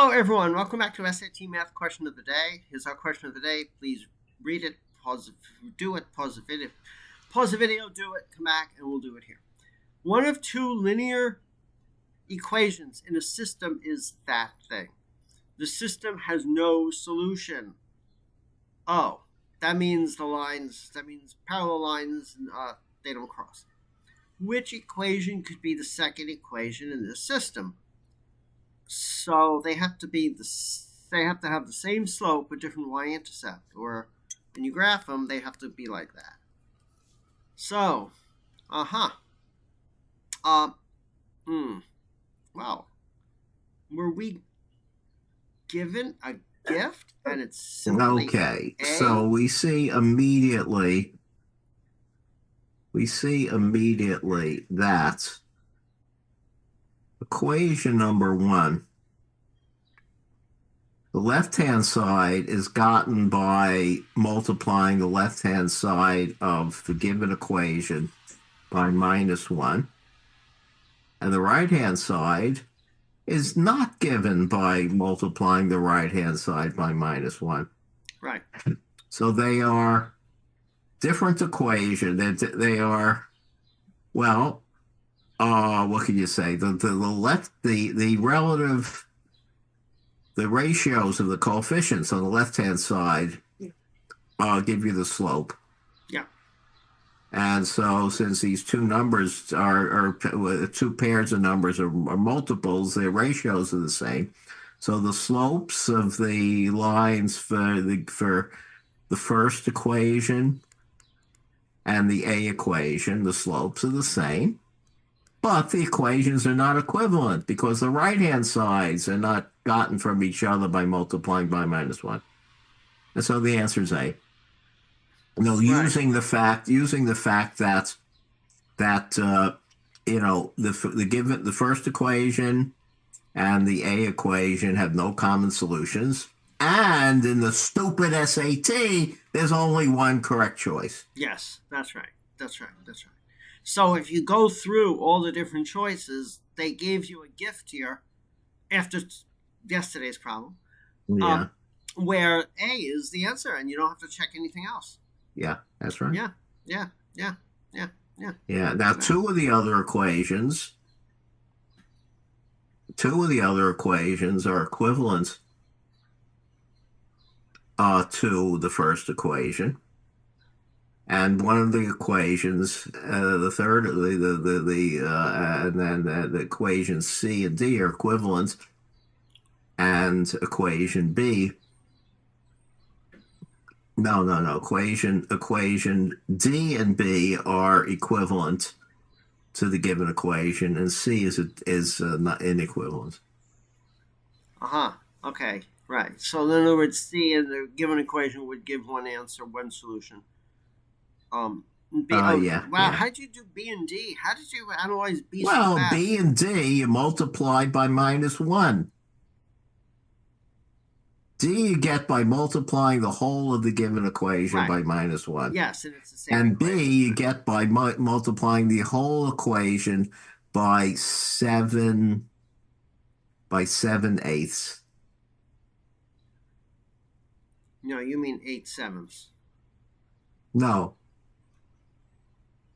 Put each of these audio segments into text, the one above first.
Hello, everyone. Welcome back to SAT Math Question of the Day. Here's our question of the day. Please read it, do it, pause the video, do it, come back, and we'll do it here. One of two linear equations in a system is that thing. The system has no solution. Oh, that means parallel lines, they don't cross. Which equation could be the second equation in this system? So they have to have the same slope but different y-intercept, or when you graph them, they have to be like that. So, well, were we given a gift and it's simply Okay, so we see immediately that equation number one, the left-hand side is gotten by multiplying the left-hand side of the given equation by -1, and the right-hand side is not given by multiplying the right-hand side by -1. Right. So they are different equations. They are, well, what can you say? The ratios of the coefficients on the left-hand side give you the slope. Yeah. And so since these two numbers are two pairs of numbers are multiples, their ratios are the same. So the slopes of the lines for the first equation and the A equation, the slopes are the same. But the equations are not equivalent because the right-hand sides are not gotten from each other by multiplying by -1. And so the answer is A. No, Right. using the fact that the first equation and the A equation have no common solutions, and in the stupid SAT, there's only one correct choice. Yes, that's right. That's right. So if you go through all the different choices, they gave you a gift here after yesterday's problem. Yeah. Where A is the answer, and you don't have to check anything else. Yeah, that's right. Yeah. Yeah. Now, two of the other equations are equivalent to the first equation, and one of the equations, the third, and then the equations C and D are equivalent, and equation B. No. Equation D and B are equivalent to the given equation, and C is not inequivalent. Okay. Right. So in other words, C in the given equation would give one answer, one solution. B. Wow. Yeah. How did you do B and D? How did you analyze B so Well, fast? B and D you multiplied by -1. D you get by multiplying the whole of the given equation by -1. Yes, and it's the same. And B you get by multiplying the whole equation by 7/8. No, you mean 8/7. No.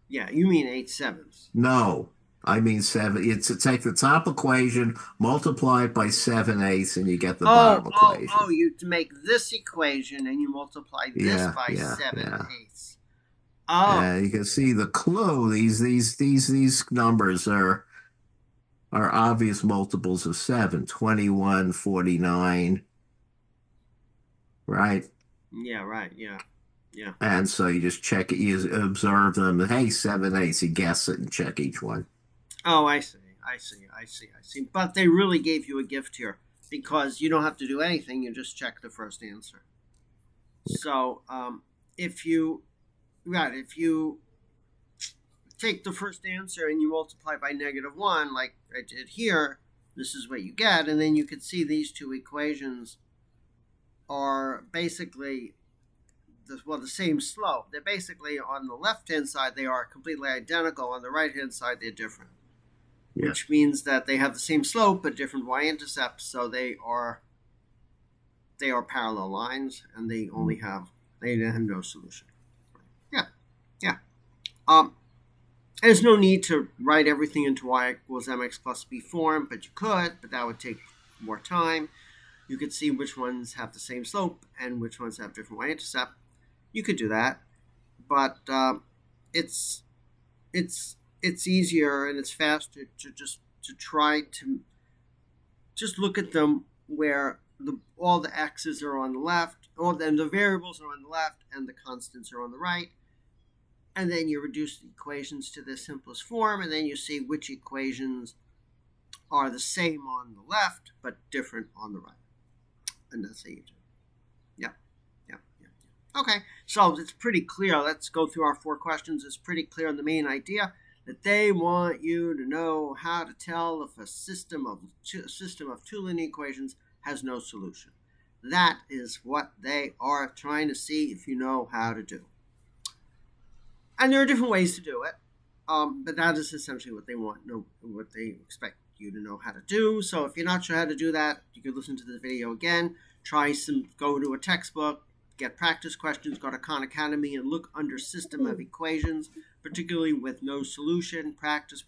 Yeah, you mean 8/7. No. I mean 7. It's to take the top equation, multiply it by 7/8, and you get the bottom equation. You make this equation and you multiply this by 7/8. Oh. You can see the clue. These numbers are obvious multiples of 7. 21, 49. Right? Yeah, right. Yeah. And so you just check it, you observe them, and hey, 7/8, you guess it and check each one. Oh, I see. But they really gave you a gift here because you don't have to do anything. You just check the first answer. Yeah. So if you take the first answer and you multiply by -1, like I did here, this is what you get. And then you can see these two equations are basically the same slope. They're basically on the left-hand side, they are completely identical. On the right-hand side, they're different. Yeah. which means that they have the same slope but different y-intercepts, so they are parallel lines, and they have no solution. Yeah, yeah. There's no need to write everything into y equals mx plus b form, but you could, but that would take more time. You could see which ones have the same slope and which ones have different y-intercept. You could do that, but it's easier and it's faster to try to just look at them where all the x's are on the left, or then the variables are on the left and the constants are on the right, and then you reduce the equations to the simplest form, and then you see which equations are the same on the left but different on the right, and that's how you do it. Yeah. Okay, so it's pretty clear. Let's go through our 4 questions. It's pretty clear on the main idea that they want you to know how to tell if a system of 2 linear equations has no solution. That is what they are trying to see if you know how to do. And there are different ways to do it, but that is essentially what they want, what they expect you to know how to do. So if you're not sure how to do that, you could listen to the video again, go to a textbook, get practice questions, go to Khan Academy and look under system of equations, particularly with no solution. Practice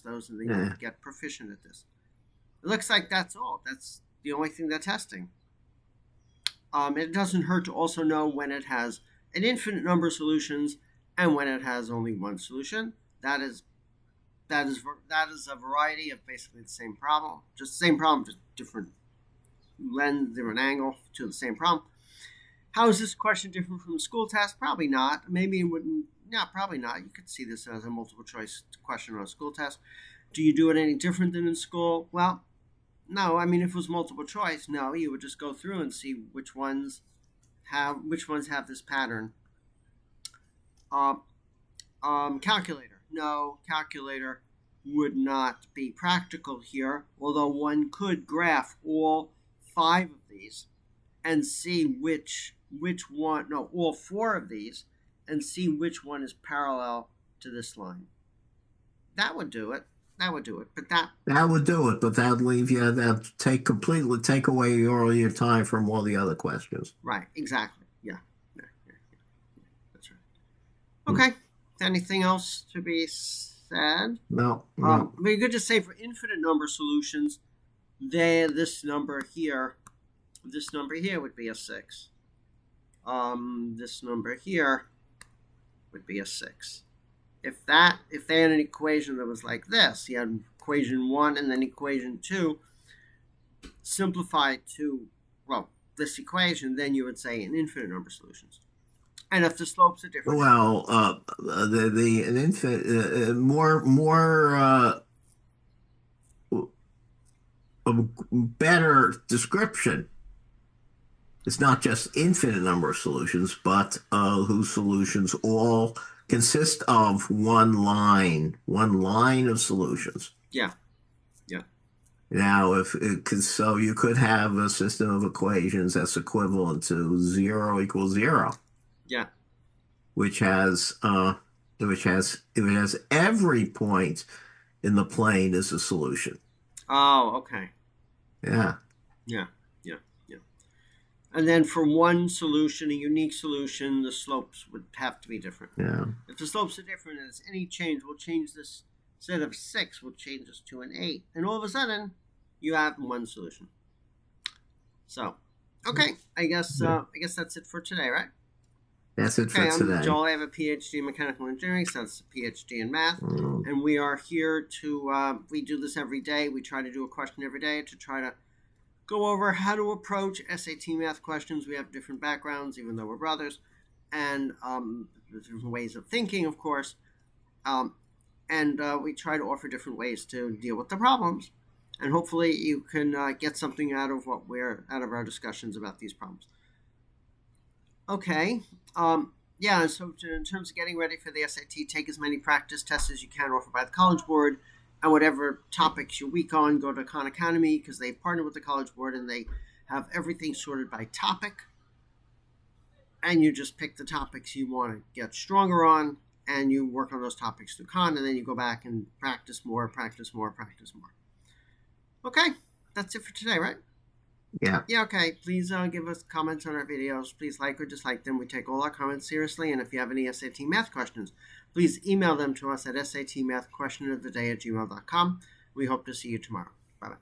those, and then you get proficient at this. It looks like that's all. That's the only thing they're testing. It doesn't hurt to also know when it has an infinite number of solutions and when it has only one solution. That is a variety of basically the same problem. Just the same problem, just different lens, different angle to the same problem. How is this question different from a school test? Probably not. Maybe it wouldn't. No, probably not. You could see this as a multiple choice question on a school test. Do you do it any different than in school? Well, no. I mean, if it was multiple choice, no. You would just go through and see which ones have this pattern. Calculator. No, calculator would not be practical here, although one could graph all 5 of these and see all 4 of these, and see which one is parallel to this line. That would do it. But would do it, but that'd leave you, that'd take away all your time from all the other questions. Right, exactly. Yeah. That's right. Okay. Anything else to be said? No. We could just say for infinite number solutions, this number here would be a 6. This number here would be a 6. If they had an equation that was like this, you had equation 1 and then equation 2 simplified to, this equation, then you would say an infinite number of solutions. And if the slopes are different, an infinite a better description. It's not just infinite number of solutions, but whose solutions all consist of one line of solutions. Yeah. Now, so you could have a system of equations that's equivalent to 0 equals 0. Yeah. Which has every point in the plane as a solution. Oh, okay. Yeah. And then for one solution, a unique solution, the slopes would have to be different. Yeah. If the slopes are different and it's any change, we'll change this. Instead of 6, we'll change this to an 8. And all of a sudden, you have one solution. So, okay. I guess that's it for today, right? That's it for today. I'm Joel. I have a PhD in mechanical engineering, so that's a PhD in math. And we are here to, we do this every day. We try to do a question every day to try to go over how to approach SAT math questions. We have different backgrounds, even though we're brothers, and different ways of thinking, of course. And we try to offer different ways to deal with the problems. And hopefully you can get something out of our discussions about these problems. Okay. So in terms of getting ready for the SAT, take as many practice tests as you can offered by the College Board, and whatever topics you're weak on, go to Khan Academy, because they partner with the College Board and they have everything sorted by topic. And you just pick the topics you want to get stronger on, and you work on those topics through Khan, and then you go back and practice more. Okay, that's it for today, right? Yeah. Yeah, okay. Please give us comments on our videos. Please like or dislike them. We take all our comments seriously. And if you have any SAT math questions, please email them to us at satmathquestionoftheday@gmail.com. We hope to see you tomorrow. Bye-bye.